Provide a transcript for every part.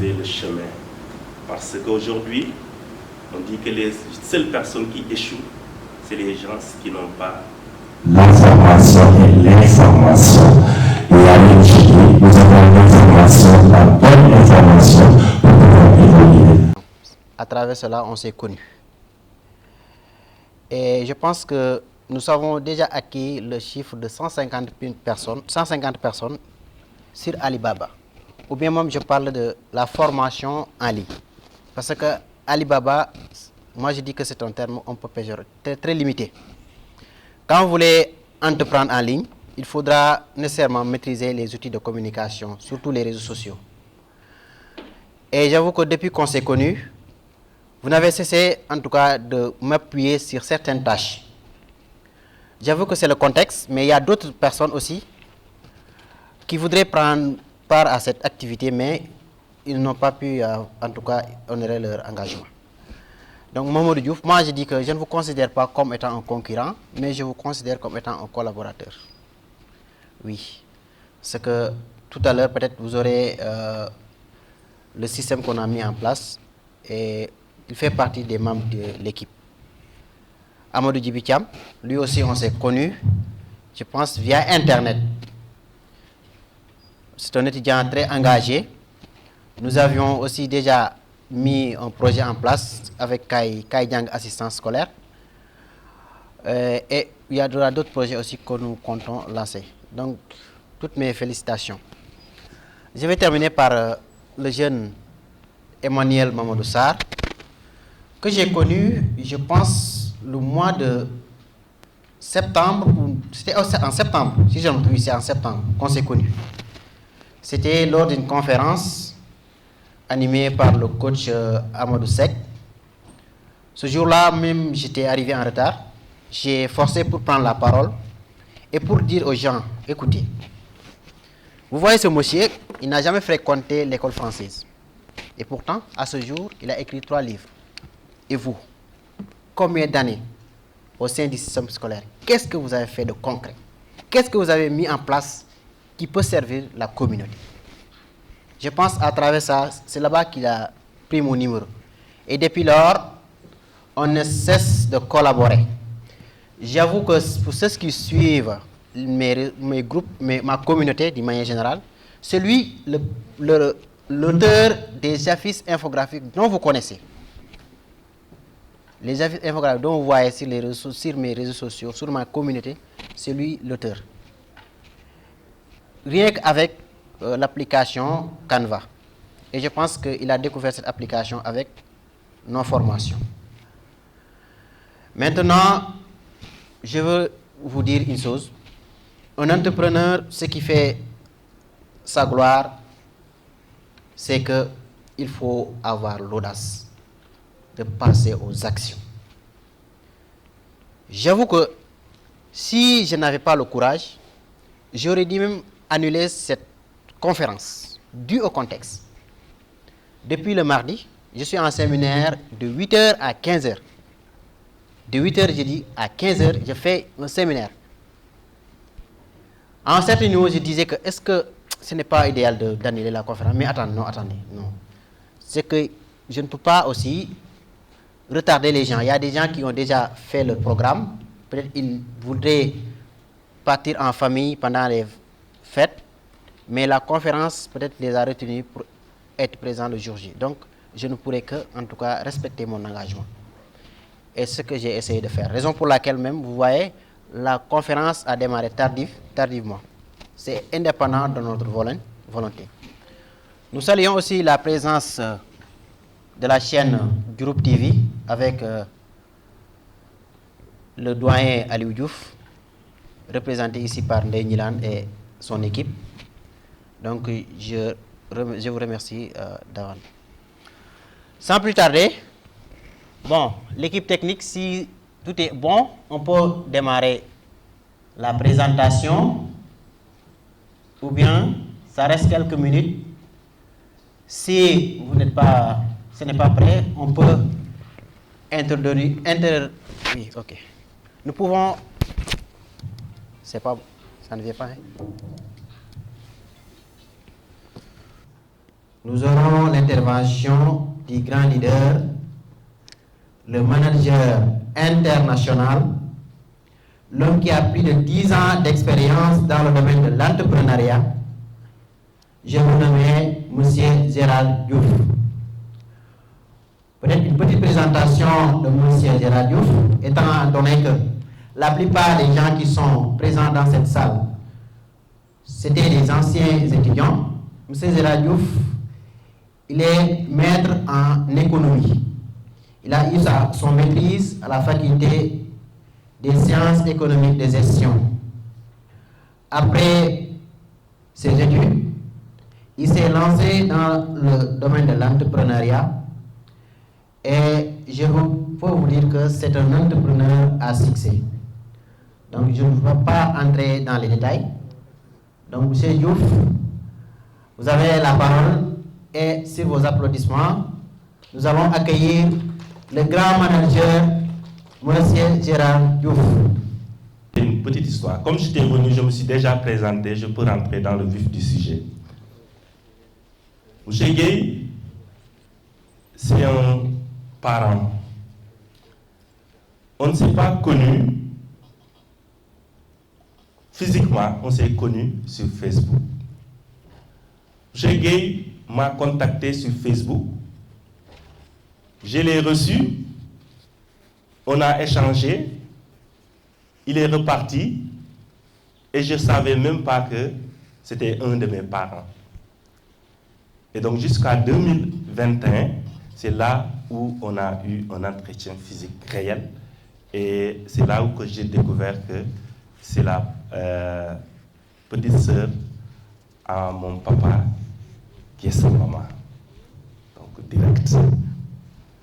le chemin. Parce qu'aujourd'hui, on dit que les seules personnes qui échouent, c'est les gens qui n'ont pas l'information et l'information. Et à l'étudier, nous avons l'information, la bonne information pour pouvoir évoluer. À travers cela, on s'est connus. Et je pense que nous avons déjà acquis le chiffre de 150 personnes sur Alibaba. Ou bien même je parle de la formation en ligne. Parce que Alibaba, moi je dis que c'est un terme un peu péjoratif, très limité. Quand vous voulez entreprendre en ligne, il faudra nécessairement maîtriser les outils de communication, surtout les réseaux sociaux. Et j'avoue que depuis qu'on s'est connus, vous n'avez cessé en tout cas de m'appuyer sur certaines tâches. J'avoue que c'est le contexte, mais il y a d'autres personnes aussi qui voudraient prendre part à cette activité, mais ils n'ont pas pu en tout cas honorer leur engagement. Donc Mamadou Diouf, moi je dis que je ne vous considère pas comme étant un concurrent, mais je vous considère comme étant un collaborateur. Oui, c'est que tout à l'heure peut-être vous aurez le système qu'on a mis en place et il fait partie des membres de l'équipe. Amadou Djibicham, lui aussi on s'est connu, je pense via Internet. C'est un étudiant très engagé. Nous avions aussi déjà mis un projet en place avec Kaidjang Assistance Scolaire. Et il y aura d'autres projets aussi que nous comptons lancer. Donc, toutes mes félicitations. Je vais terminer par le jeune Emmanuel Mamadou Sarr, que j'ai connu, je pense, le mois de septembre, c'était en septembre, si je me trompe, c'est en septembre qu'on s'est connus. C'était lors d'une conférence animée par le coach Amadou Sek. Ce jour-là, même, j'étais arrivé en retard. J'ai forcé pour prendre la parole et pour dire aux gens, écoutez, vous voyez ce monsieur, il n'a jamais fréquenté l'école française. Et pourtant, à ce jour, il a écrit 3 livres. Et vous, combien d'années au sein du système scolaire, qu'est-ce que vous avez fait de concret? Qu'est-ce que vous avez mis en place qui peut servir la communauté? Je pense à travers ça, c'est là-bas qu'il a pris mon numéro. Et depuis lors, on ne cesse de collaborer. J'avoue que pour ceux qui suivent mes groupes, ma communauté d'une manière générale, c'est lui l'auteur des affiches infographiques dont vous connaissez. Les affiches infographiques dont vous voyez sur mes réseaux sociaux, sur ma communauté, c'est lui l'auteur. Rien qu'avec l'application Canva. Et je pense qu'il a découvert cette application avec nos formations. Maintenant, je veux vous dire une chose. Un entrepreneur, ce qui fait sa gloire, c'est qu'il faut avoir l'audace de passer aux actions. J'avoue que si je n'avais pas le courage, j'aurais dû même annuler cette conférence, due au contexte. Depuis le mardi, je suis en séminaire de 8h à 15h. De 8h, je dis, à 15h, je fais un séminaire. À un certain niveau, je disais que est-ce que ce n'est pas idéal d'annuler la conférence? Mais attendez, non. C'est que je ne peux pas aussi retarder les gens. Il y a des gens qui ont déjà fait le programme. Peut-être ils voudraient partir en famille pendant les fêtes. Mais la conférence, peut-être, les a retenus pour être présents le jour J. Donc, je ne pourrais que, en tout cas, respecter mon engagement. Et ce que j'ai essayé de faire. Raison pour laquelle même, vous voyez, la conférence a démarré tardivement. C'est indépendant de notre volonté. Nous saluons aussi la présence de la chaîne Groupe TV avec le doyen Aliou Diouf, représenté ici par Ndeye Nilan et son équipe. Donc, je vous remercie d'avance. Sans plus tarder, bon, l'équipe technique, si tout est bon, on peut démarrer la présentation ou bien ça reste quelques minutes. Si ce n'est pas prêt, on peut oui, ok. Nous pouvons... C'est pas Ça ne vient pas, hein? Nous aurons l'intervention du grand leader, le manager international, l'homme qui a plus de 10 ans d'expérience dans le domaine de l'entrepreneuriat. Je vous nomme M. Gérald Diouf. Peut-être une petite présentation de M. Gérald Diouf, étant donné que la plupart des gens qui sont présents dans cette salle, c'était des anciens étudiants. M. Gérald Diouf, il est maître en économie. Il a eu son maîtrise à la faculté des sciences économiques de gestion. Après ses études, il s'est lancé dans le domaine de l'entrepreneuriat et je peux vous dire que c'est un entrepreneur à succès. Donc je ne vais pas entrer dans les détails. Donc M. Diouf, vous avez la parole et sur vos applaudissements, nous allons accueillir le grand manager, M. Gérald Diouf. Une petite histoire. Comme j'étais venu, je me suis déjà présenté, je peux rentrer dans le vif du sujet. M. Gueye, c'est un parent. On ne s'est pas connu physiquement, on s'est connu sur Facebook. M. Gueye m'a contacté sur Facebook. Je l'ai reçu. On a échangé. Il est reparti. Et je ne savais même pas que c'était un de mes parents. Et donc jusqu'à 2021, c'est là où on a eu un entretien physique réel. Et c'est là où j'ai découvert que c'est la petite sœur à mon papa qui est sa maman. Donc direct.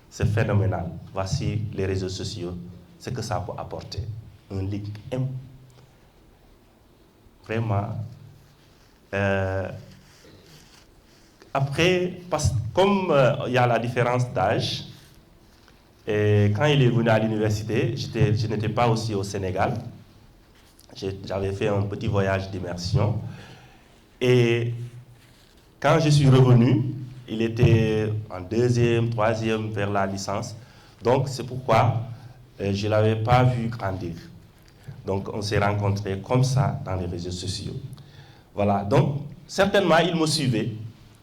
C'est phénoménal. Voici les réseaux sociaux, ce que ça peut apporter. Un LinkedIn. Vraiment. Après, comme il y a la différence d'âge, et quand il est venu à l'université, je n'étais pas aussi au Sénégal. J'avais fait un petit voyage d'immersion. Et quand je suis revenu, il était en 2e, 3e vers la licence. Donc c'est pourquoi je ne l'avais pas vu grandir. Donc on s'est rencontrés comme ça dans les réseaux sociaux. Voilà, donc certainement il me suivait.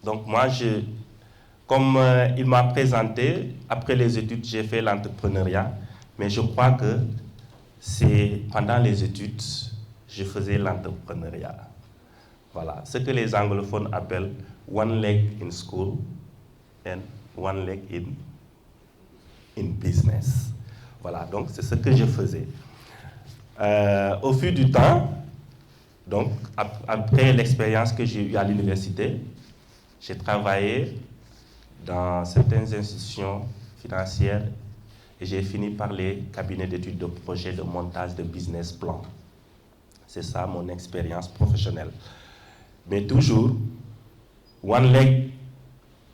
Donc moi, comme il m'a présenté, après les études, j'ai fait l'entrepreneuriat. Mais je crois que c'est pendant les études, je faisais l'entrepreneuriat. Voilà, ce que les anglophones appellent one leg in school and one leg in business. Voilà, donc c'est ce que je faisais. Au fil du temps, donc après l'expérience que j'ai eue à l'université, j'ai travaillé dans certaines institutions financières et j'ai fini par les cabinets d'études de projets de montage de business plan. C'est ça mon expérience professionnelle. Mais toujours, one leg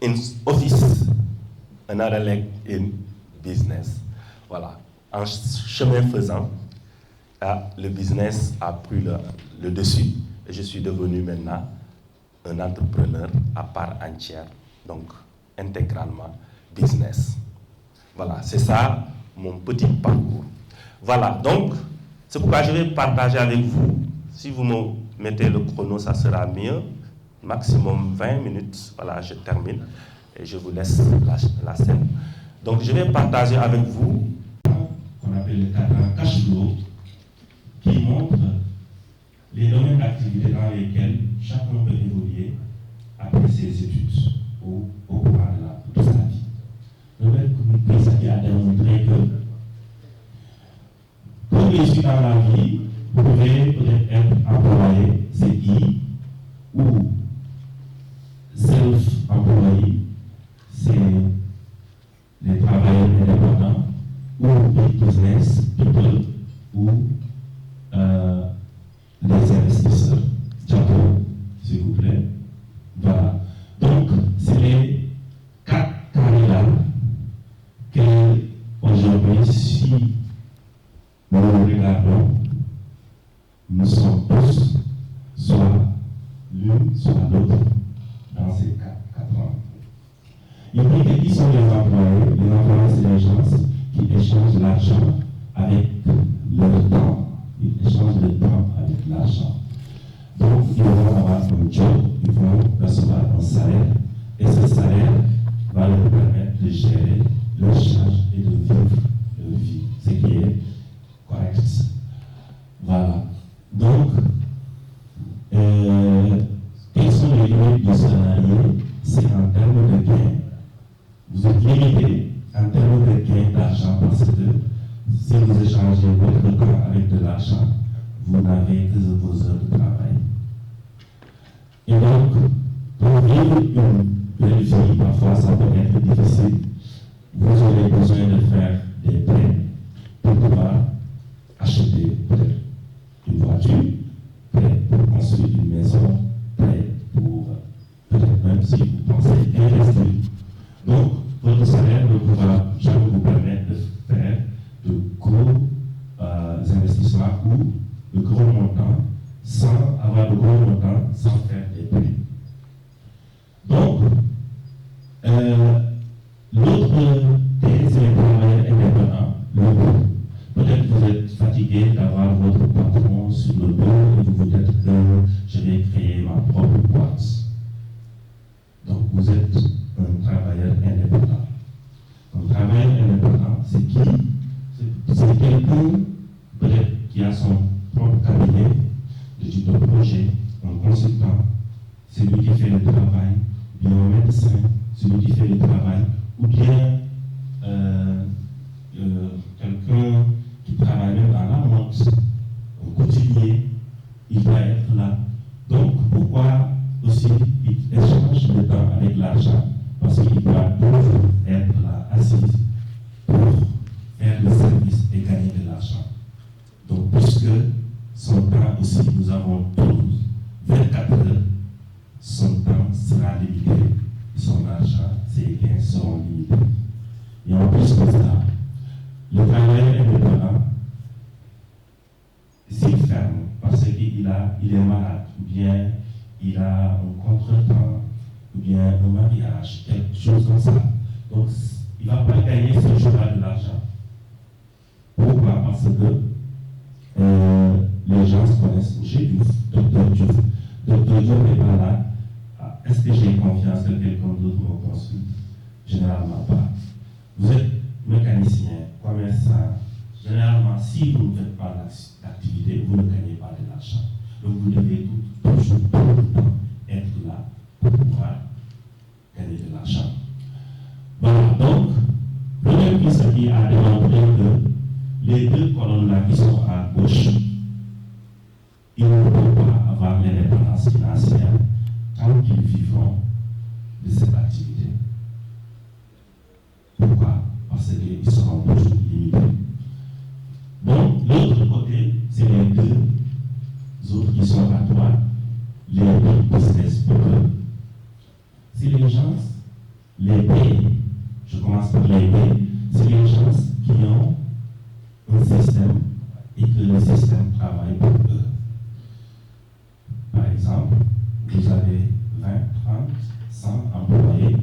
in office, another leg in business. Voilà. En chemin faisant, le business a pris le dessus et je suis devenu maintenant un entrepreneur à part entière, donc intégralement business. Voilà, c'est ça mon petit parcours. Voilà, donc c'est pourquoi je vais partager avec vous. Si vous me mettez le chrono, ça sera mieux. Maximum 20 minutes. Voilà, je termine et je vous laisse la scène. Donc je vais partager avec vous qu'on appelle le cadran cash flow qui montre les domaines d'activité dans lesquels chacun peut évoluer après ses études ou au cours de sa vie. Le maître qui a démontré que pour réussir dans la vie, vous pouvez peut-être être employé, CDI, ou self-employé, c'est les travailleurs indépendants, ou big business people, ou les investisseurs. Chapeau, s'il vous plaît. Voilà. Donc, c'est les 4 carrières que aujourd'hui, si nous regardons, nous sommes tous l'autre dans ces 4 ans. Il dit que qui sont les employés? Les employés, c'est les gens qui échangent l'argent avec leur temps. Ils échangent le temps avec l'argent. Donc, ils vont avoir un job, ils vont recevoir un salaire, et ce salaire va leur permettre de gérer leur charge et de vivre leur vie, ce qui est correct. Voilà. Donc, quels sont les limites du salarié? C'est en termes de gains. Vous êtes limité en termes de gains d'argent parce que si vous échangez votre temps avec de l'argent, vous n'avez que vos heures de travail. Et donc, pour vivre une belle vie, parfois ça peut être difficile. Vous aurez besoin de faire des prêts pour pouvoir acheter peut-être une voiture, prêt pour construire une maison, prêt pour peut-être même si vous pensez investir. Donc, votre salaire ne pourra jamais vous permettre de faire de gros investissements ou de gros montants sans avoir de gros montants, sans faire des prêts. Donc, l'autre thèse, c'est le travail indépendant. Peut-être que vous êtes fatigué d'avoir votre patron sur le dos et vous vous dites que je vais créer ma propre boîte. Donc, vous êtes un travailleur indépendant. Un travailleur indépendant, c'est qui? C'est quelqu'un peut-être qui a son propre cabinet d'études de projet, un consultant, celui qui fait le travail, bien un médecin, celui qui fait le travail, ou bien quelqu'un qui travaille même dans la mode, un couturier, il va être là. Donc, pourquoi aussi il échange le temps avec l'argent? Parce qu'il doit toujours être là, assis, pour faire le service et gagner de l'argent. Donc, puisque son temps aussi, nous avons 24 heures, son temps sera limité, son argent, ses gains seront limités. Et en plus de ça, le travailleur indépendant, s'il ferme parce qu'il est malade, ou bien il a un contretemps, ou bien un mariage, quelque chose comme ça, donc il ne va pas gagner ce jour-là de l'argent. Pourquoi? Parce que les gens se connaissent. Chez Diouf, Dr Diouf. Dr Diouf n'est pas là. Est-ce que j'ai confiance que quelqu'un d'autre me consulte? Généralement pas. Vous êtes mécanicien, commerçant. Généralement, si vous ne faites pas l'activité, vous ne gagnez pas de l'argent. Donc vous devez toujours tout le temps être là pour pouvoir gagner de l'argent. Voilà, donc, le même qui a démontré que les deux colonnes là qui sont à gauche, ils ne peuvent pas avoir l'indépendance financière tant qu'ils vivront de cette activité. Pourquoi? Parce qu'ils seront toujours limités. Donc, l'autre côté, c'est les deux autres qui sont à droite, les deux business people. Si les gens les payent, je commence par les payes, c'est les gens qui ont un système et que le système travaille pour eux. Par exemple, vous avez 20, 30, 100 employés,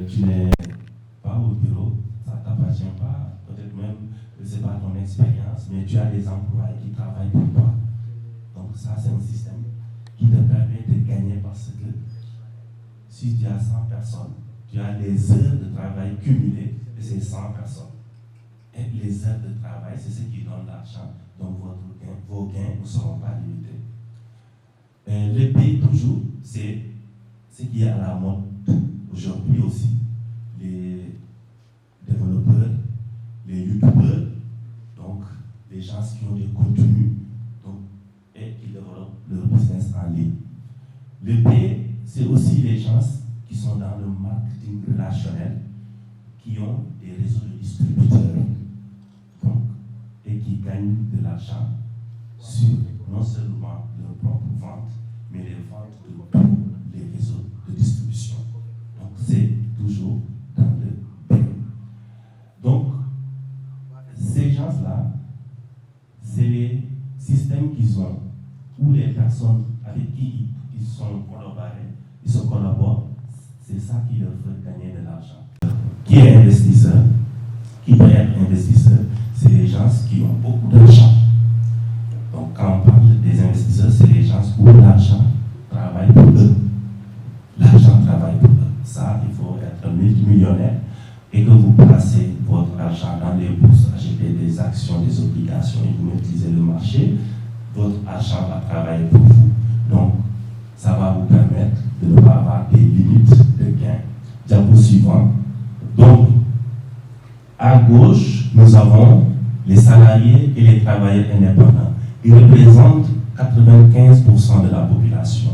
tu n'es pas au bureau, ça ne t'appartient pas, peut-être même que ce n'est pas ton expérience, mais tu as des employés qui travaillent pour toi. Donc ça, c'est un système qui te permet de gagner parce que si tu as 100 personnes, tu as les heures de travail cumulées de ces 100 personnes. Et les heures de travail, c'est ce qui donne l'argent. Donc vos gains ne seront pas limités. Le pays, toujours, c'est ce qui est à la mode aujourd'hui aussi. Les développeurs, les youtubeurs, donc les gens qui ont des contenus donc, et qui développent leur business en ligne. Le pays, c'est aussi les gens qui sont dans le marketing relationnel, qui ont des réseaux de distributeurs donc, et qui gagnent de l'argent sur non seulement leur propre vente, mais les ventes de tous les réseaux de distribution. Donc c'est toujours dans le bien. Donc ces gens-là, c'est les systèmes qu'ils ont ou les personnes avec qui ils sont collaborés, ils se collaborent, c'est ça qui leur fait gagner de l'argent. Qui est investisseur? Qui peut être investisseur? C'est les gens qui ont beaucoup d'argent. Donc quand on parle des investisseurs, c'est les gens où l'argent travaille pour eux. L'argent travaille pour eux. Ça, il faut être multimillionnaire et que vous placez votre argent dans les bourses, acheter des actions, des obligations et vous maîtrisez le marché, votre argent va travailler pour vous. Donc, ça va vous permettre de ne pas avoir des limites de gain. Diapo suivant. Donc, à gauche, nous avons les salariés et les travailleurs indépendants. Ils représentent 95% de la population.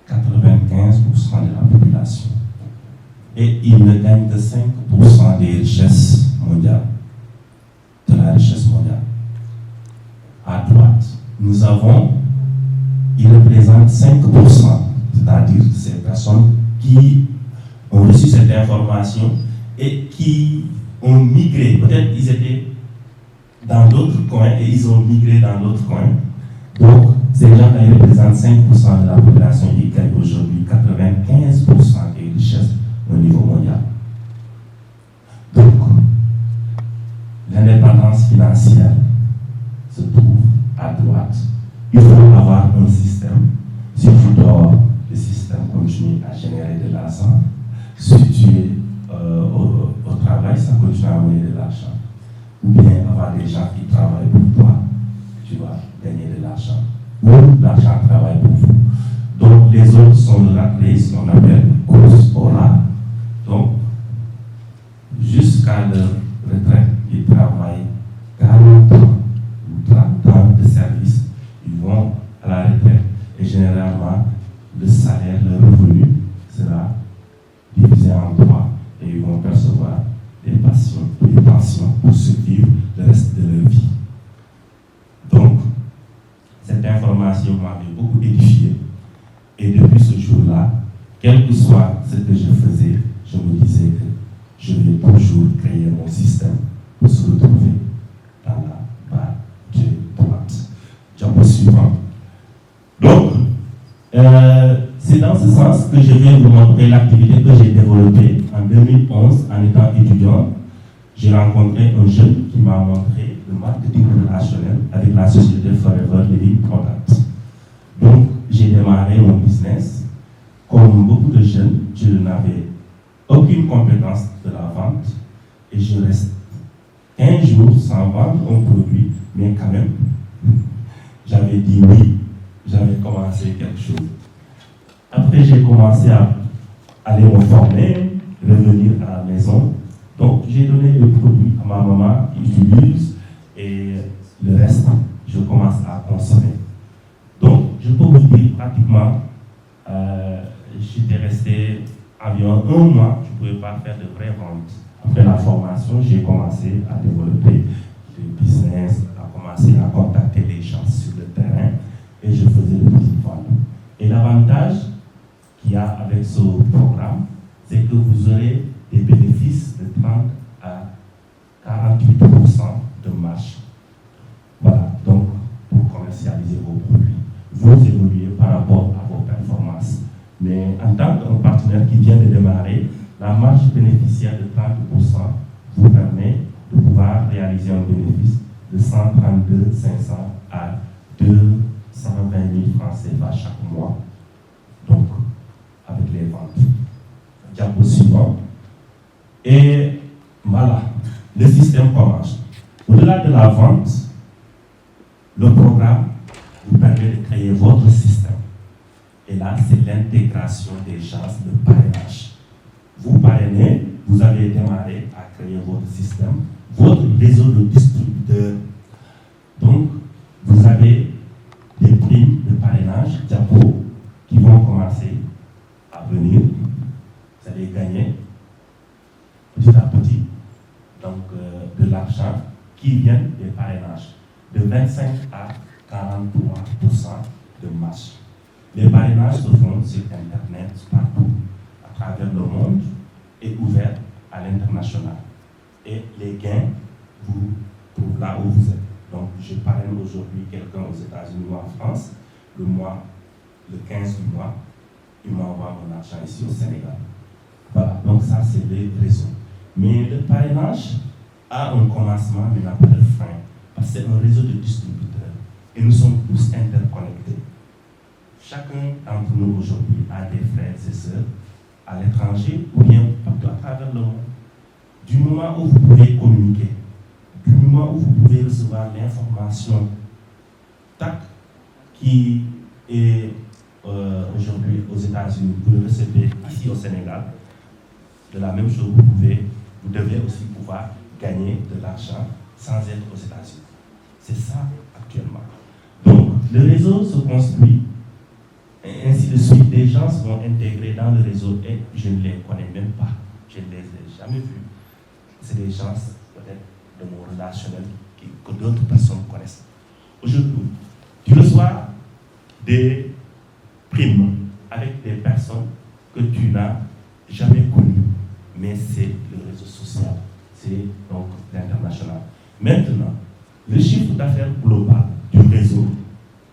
95% de la population. Et ils ne gagnent que 5% des richesses mondiales. De la richesse mondiale. À droite, nous avons, ils représentent 5%, c'est-à-dire ces personnes qui ont reçu cette information et qui ont migré. Peut-être qu'ils étaient dans d'autres coins et ils ont migré dans d'autres coins. Donc, ces gens-là représentent 5% de la population qui gagne aujourd'hui 95% des richesses au niveau mondial. Donc, l'indépendance financière se trouve à droite. Il faut avoir un système. Si tu dors, le système continue à générer de l'argent. Si tu es au travail, ça continue à amener de l'argent. Ou bien avoir des gens qui travaillent pour toi, tu vas gagner de l'argent. Ou l'argent travaille pour vous. Donc les autres sont de la place qu'on appelle cause aura. Donc, jusqu'à leur retraite, ils travaillent 40 ans ou 30 ans de service. Ils vont à la retraite et généralement, le salaire, le revenu sera divisé en 3 et ils vont percevoir des pensions pour survivre le reste de leur vie. Donc, cette information m'avait beaucoup édifié et depuis ce jour-là, quel que soit ce que je faisais, je me disais que je vais toujours créer mon système pour se retrouver dans la barre de droite. Diapo suivant. Donc, c'est dans ce sens que je vais vous montrer l'activité que j'ai développée en 2011 en étant étudiant. J'ai rencontré un jeune qui m'a montré le marketing relationnel avec la société Forever Living Products. Donc, j'ai démarré mon business. Comme beaucoup de jeunes, je n'avais aucune compétence de la vente et je reste 15 jours sans vendre un produit, mais quand même, j'avais dit oui, j'avais commencé quelque chose. Après, j'ai commencé à aller me former, revenir à la maison. Donc, j'ai donné le produit à ma maman qui utilise et le reste, je commence à consommer. Donc, je peux vous dire pratiquement, j'étais resté environ 1 mois, je ne pouvais pas faire de vraies ventes. Après la formation, j'ai commencé à développer le business, à commencer à contacter les gens sur le terrain et je faisais de petites ventes. Et l'avantage qu'il y a avec ce programme, c'est que vous aurez des bénéfices de 30 à 48% de marge. Voilà, donc pour commercialiser vos produits, vous évoluez par rapport à vos performances. Mais en tant qu'un partenaire qui vient de démarrer, la marge bénéficiaire de 30% vous permet de pouvoir réaliser un bénéfice de 132 500 à 220 000 francs CFA chaque mois. Donc, avec les ventes. Diapo suivant. Et voilà, le système commence. Au-delà de la vente, le programme vous permet de créer votre système. Et là, c'est l'intégration des gens de parrainage. Vous parrainez, vous avez démarré à créer votre système, votre réseau de distributeurs. Donc, vous avez des primes de parrainage, Diapo, qui vont commencer à venir. Vous allez gagner petit à petit donc, de l'argent qui vient des parrainages, de 25 à 43% de marge. Les parrainages se font sur Internet partout, à travers le monde, et ouverts à l'international. Et les gains vous trouvent là où vous êtes. Donc, je parraine aujourd'hui quelqu'un aux États-Unis ou en France. Le 15 du mois, il m'envoie mon argent ici au Sénégal. Voilà, donc ça, c'est le réseau. Mais le parrainage a un commencement, mais n'a pas de fin. Parce que c'est un réseau de distributeurs. Et nous sommes tous interconnectés. Chacun d'entre nous aujourd'hui a des frères et sœurs à l'étranger ou bien partout à travers le monde. Du moment où vous pouvez communiquer, du moment où vous pouvez recevoir l'information qui est aujourd'hui aux États-Unis, vous le recevez ici au Sénégal, de la même chose, vous devez aussi pouvoir gagner de l'argent sans être aux États-Unis. C'est ça actuellement. Donc, le réseau se construit, et ainsi de suite. Des gens seront intégrés dans le réseau et je ne les connais même pas. Je ne les ai jamais vus. C'est des gens, peut-être, de mon relationnel que d'autres personnes connaissent. Aujourd'hui, tu reçois des primes avec des personnes que tu n'as jamais connues. Mais c'est le réseau social. C'est donc l'international. Maintenant, le chiffre d'affaires global du réseau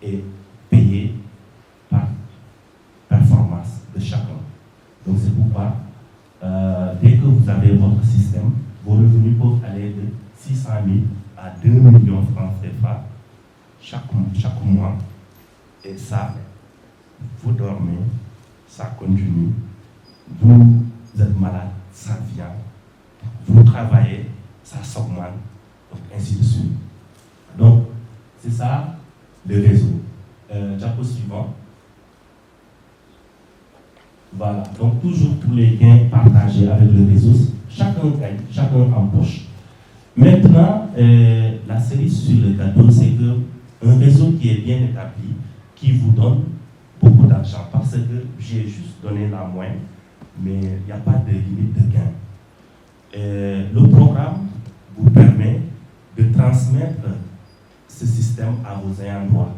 est payé par performance de chacun. Donc c'est pourquoi, dès que vous avez votre système, vos revenus peuvent aller de 600 000 à 2 millions de francs CFA chaque mois. Et ça, vous dormez, ça continue. Vous êtes malade, ça vient. Vous travaillez, ça s'augmente, donc ainsi de suite. Donc, c'est ça le réseau. Diapo suivant. Voilà, donc toujours pour les gains partagés avec le réseau, chacun gagne, chacun empoche. Maintenant, la cerise sur le gâteau, c'est qu'un réseau qui est bien établi, qui vous donne beaucoup d'argent, parce que j'ai juste donné la moyenne, mais il n'y a pas de limite de gain. Le programme vous permet de transmettre ce système à vos ayants droit.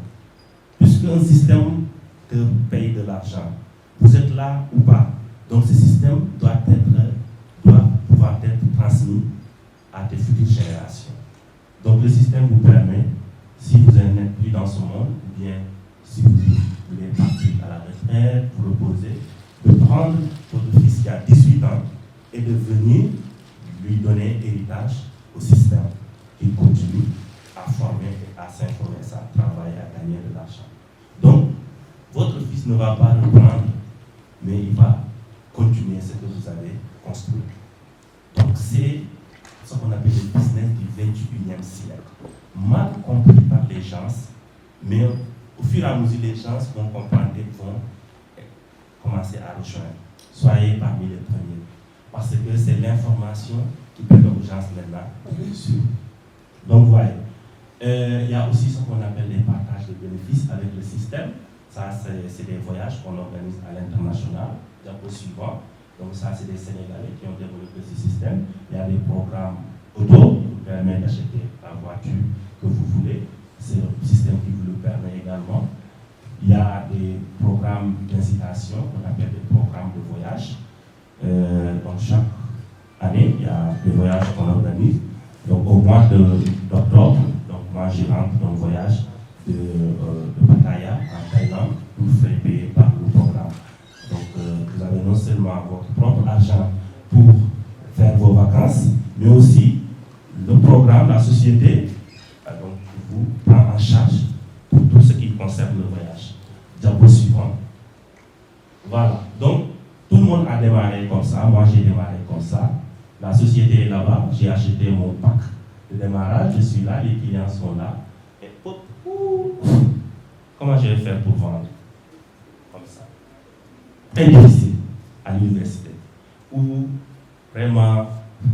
Puisqu'un système te paye de l'argent, vous êtes là ou pas. Donc ce système doit pouvoir être transmis à tes futures générations. Donc le système vous permet, si vous n'êtes plus dans ce monde, ou bien si vous voulez partir à la retraite, vous reposer, de prendre votre fils qui a 18 ans et de venir lui donner héritage au système. Il continue à former et à s'informer, à travailler, à gagner de l'argent. Donc, votre fils ne va pas reprendre, mais il va continuer ce que vous avez construit. Donc, c'est ce qu'on appelle le business du 21e siècle. Mal compris par les gens, mais au fur et à mesure, les gens vont comprendre et vont commencer à rejoindre. Soyez parmi les premiers. Parce que c'est l'information qui permet aux gens maintenant de réussir. Donc, voilà. Il y a aussi ce qu'on appelle les partages de bénéfices avec le système. Ça, c'est des voyages qu'on organise à l'international. Diapo suivant. Donc, ça, c'est des Sénégalais qui ont développé ce système. Il y a des programmes auto qui vous permettent d'acheter la voiture que vous voulez. C'est le système qui vous le permet également. Il y a des programmes d'incitation qu'on appelle des programmes de voyage. Donc, chaque année, il y a des voyages qu'on organise. Donc, au mois d'octobre, moi, je rentre dans le voyage de Pattaya en Thaïlande, vous serez payé par le programme. Donc, vous avez non seulement votre propre argent pour faire vos vacances, mais aussi le programme, la société, donc, vous prend en charge pour tout ce qui concerne le voyage. Diapo suivant. Voilà. Donc, tout le monde a démarré comme ça. Moi, j'ai démarré comme ça. La société est là-bas. J'ai acheté mon pack de démarrage. Je suis là. Les clients sont là. Et hop, comment je vais faire pour vendre? Comme ça. Très difficile à l'université. Ou vraiment,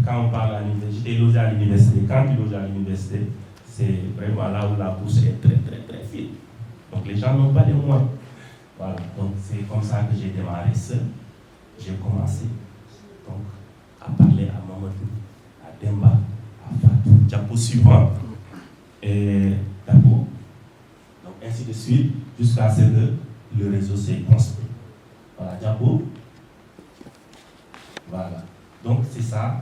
quand on parle à l'université, j'étais logé à l'université. Quand tu loges à l'université, c'est vraiment là où la bourse est très, très, très fine. Donc, les gens n'ont pas les moyens. Voilà. Donc, c'est comme ça que j'ai démarré seul. J'ai commencé donc, à parler à Mamadou, à Demba, à Fatou, Diapo suivant, et Dabo. Donc ainsi de suite, jusqu'à ce que le réseau s'est construit. Voilà, Diapo. Voilà. Donc c'est ça,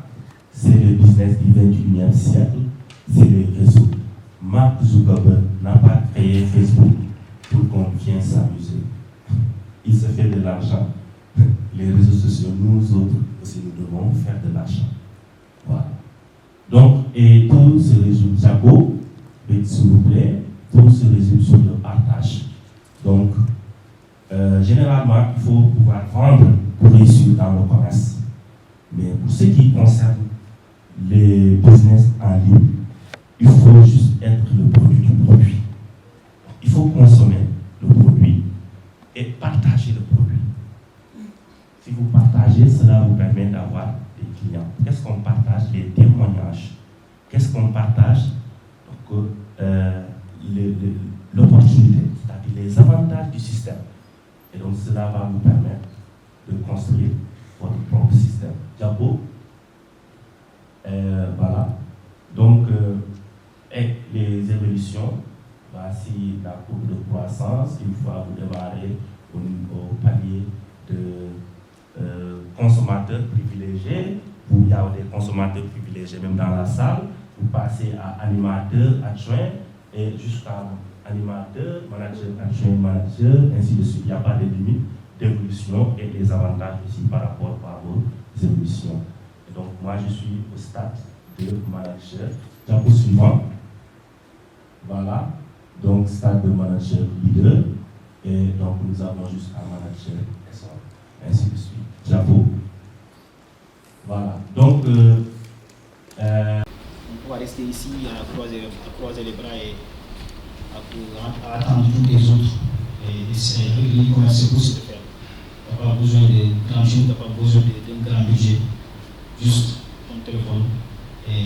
c'est le business du 21e siècle, c'est le réseau. Mark Zuckerberg n'a pas créé Facebook pour qu'on vienne s'amuser. Il se fait de l'argent. Les réseaux sociaux, nous autres aussi, nous devons faire de l'argent. Voilà. Donc, et tout se résume, Jaco, s'il vous plaît, tout se résume sur le partage. Donc, généralement, il faut pouvoir vendre pour réussir dans le commerce. Mais pour ce qui concerne les business en ligne, il faut juste être le produit du produit. Il faut consommer le produit et partager le produit. Si vous partagez, cela vous permet d'avoir des clients. Qu'est-ce qu'on partage? Les témoignages. Qu'est-ce qu'on partage? Donc, l'opportunité, c'est-à-dire les avantages du système. Et donc, cela va vous permettre de construire votre propre système. Diapo. Voilà. Donc, et les évolutions, voici la courbe de croissance. Une fois vous démarrez au palier de consommateurs privilégiés, il y a des consommateurs privilégiés même dans la salle, vous passez à animateur adjoint et jusqu'à animateur, manager adjoint, manager, ainsi de suite. Il n'y a pas de limite d'évolution et des avantages aussi par rapport à vos évolutions. Et donc moi je suis au stade de manager. Diapo suivant. Voilà. Donc stade de manager leader. Et donc nous avons jusqu'à manager ainsi de suite. Diapo. Voilà. Donc on va rester ici à croiser les bras et à attendre tous les autres. Et c'est possible de faire. Tu n'as pas besoin de grand chose, tu n'as pas besoin d'un grand budget. Juste ton téléphone et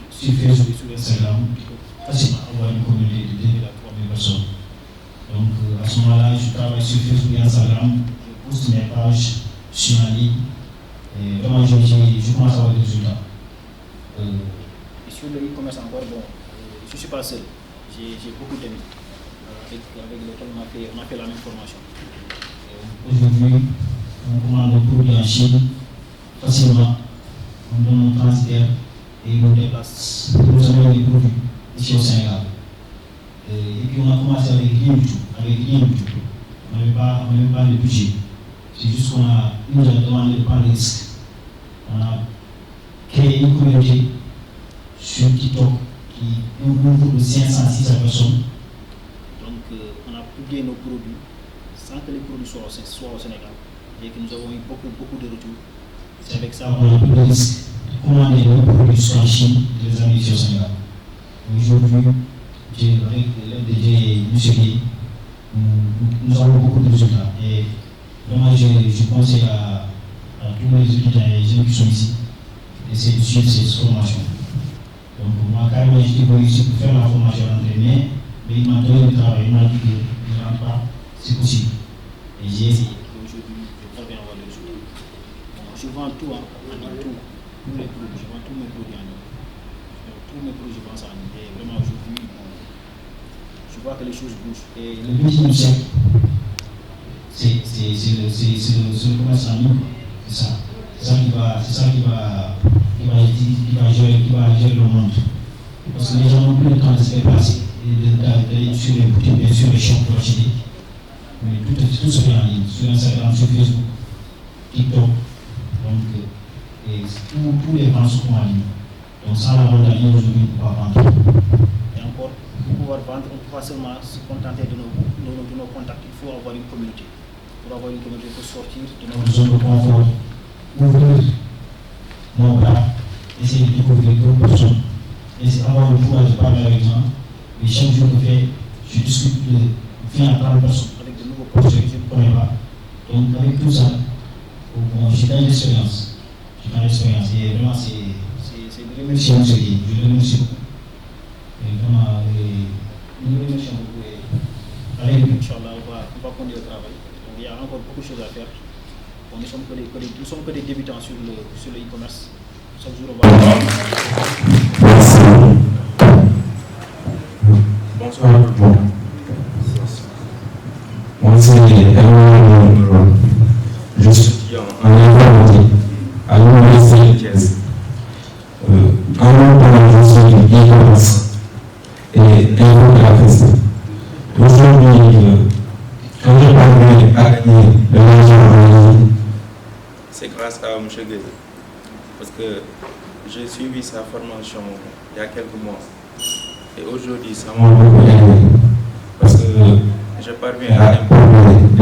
sur Facebook et sur Instagram, tu peux facilement avoir une communauté de 2000 à 3000 personnes. Donc à ce moment-là, je travaille sur Facebook et Instagram, je poste mes pages, je suis en ligne et vraiment je commence à avoir des résultats. Et sur le e-commerce encore, bon, je ne suis pas seul, j'ai beaucoup d'amis avec lesquels on a fait la même formation. Aujourd'hui, on commande un produit en Chine facilement, on donne un transfert et il nous déplace pour nous amener des produits ici au Sénégal. Et puis on a commencé avec rien du tout. On n'avait pas de budget. C'est juste qu'on nous a demandé de prendre des risques. On a créé une communauté sur TikTok qui est un groupe de 500-600 personnes. Donc on a publié nos produits sans que les produits soient au Sénégal et que nous avons eu beaucoup de retours. C'est avec ça qu'on a pris le risque de commander nos produits jusqu'en Chine et de les amener ici au Sénégal. Aujourd'hui, avec l'MDG et M. Guy, nous avons beaucoup de résultats. Et vraiment, je conseille à tous les étudiants et les jeunes qui sont ici d'essayer de suivre cette formation. Donc, moi, carrément, je dis que ici pour faire la formation d'entraînement, mais il m'a donné le travail, il m'a dit que ne rentre pas, c'est possible. Et j'ai essayé. Aujourd'hui, je parviens à avoir des résultats. Donc, je vends tout en ligne, tous les produits, je vends tous mes produits en ligne. Tous mes produits, je vends ça en ligne. Et vraiment, aujourd'hui, je vois que les choses bougent. Et le 21e siècle, c'est le commerce en ligne, c'est ça. C'est ça qui va gérer le monde. Parce que les gens n'ont plus le temps de se déplacer et d'aller sur les boutiques, bien sûr, les shops pour acheter. Mais tout se fait en ligne, sur Instagram, sur Facebook, TikTok. Donc, tous les ventes sont en ligne. Donc, sans la vente en ligne, aujourd'hui, on ne peut pas vendre. Et encore, pour pouvoir vendre, on ne peut pas seulement se contenter de nos contacts. Il faut avoir une communauté. Pour avoir une communauté, il faut sortir de notre zone de confort, ouvrir nos bras, essayer de découvrir d'autres personnes, essayer d'avoir le pouvoir de parler avec les gens. Et chaque jour que je discute de 20 à 30 personnes avec de nouveaux projets que je ne connais pas. Donc, avec tout ça, j'ai gagné l'expérience. Et vraiment, c'est de remercier M. Guy. Je le remercie beaucoup. Et vraiment, nous le remercions beaucoup. Et avec lui, Inch'Allah, on va conduire le travail. Donc, il y a encore beaucoup de choses à faire. Nous ne sommes que des débutants sur le e-commerce. Chaque jour, on va. Merci. Bonsoir tout le monde. Moi, c'est Emmanuel. Je suis en informatique à l'Université de Thiès. En même temps, je suis du e-commerce M. Gueye, parce que j'ai suivi sa formation il y a quelques mois. Et aujourd'hui, ça m'a beaucoup aidé parce que je parviens à improviser